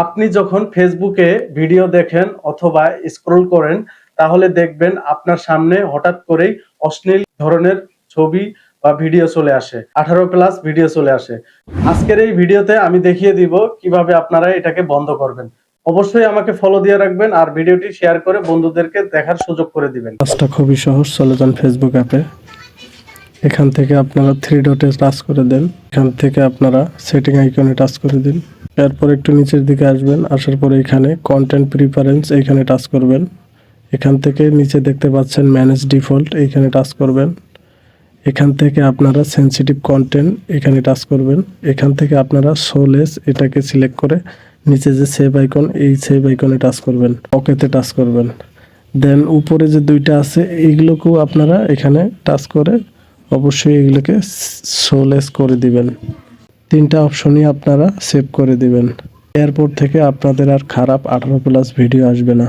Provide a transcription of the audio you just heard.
আপনি যখন ফেসবুকে ভিডিও দেখেন অথবা স্ক্রল করেন তাহলে দেখবেন আপনার সামনে হঠাৎ করেই অশ্লীল ধরনের ছবি বা ভিডিও চলে আসে, 18+ ভিডিও চলে আসে। আজকের এই ভিডিওতে আমি দেখিয়ে দিব কিভাবে আপনারা এটাকে বন্ধ করবেন। অবশ্যই আমাকে ফলো দিয়ে রাখবেন আর ভিডিওটি শেয়ার করে বন্ধুদেরকে দেখার সুযোগ করে দিবেন। কাজটা খুবই সহজ, চলে যান ফেসবুক অ্যাপে। এখান থেকে আপনারা 3 ডটে টাচ করে দেন। এখান থেকে আপনারা সেটিং আইকনে টাচ করে দিন। এরপর একটু নিচের দিকে আসবেন, আসার পরে এখানে কন্টেন্ট প্রিফারেন্স এইখানে টাচ করবেন। এখান থেকে নিচে দেখতে পাচ্ছেন ম্যানেজ ডিফল্ট, এইখানে টাচ করবেন। এখান থেকে আপনারা সেনসিটিভ কন্টেন্ট এখানে টাচ করবেন। এখান থেকে আপনারা শোলেস এটাকে সিলেক্ট করে নিচে যে সেভ আইকন, এই সেভ আইকনে টাচ করবেন, ওকেতে টাচ করবেন। দেন উপরে যে দুইটা আছে এইগুলোকেও আপনারা এখানে টাচ করে অবশ্যই এগুলোকে শোলেস করে দিবেন। 3টা অপশনই আপনারা সেভ করে দিবেন। এরপর থেকে আপনাদের আর খারাপ 18+ ভিডিও আসবে না।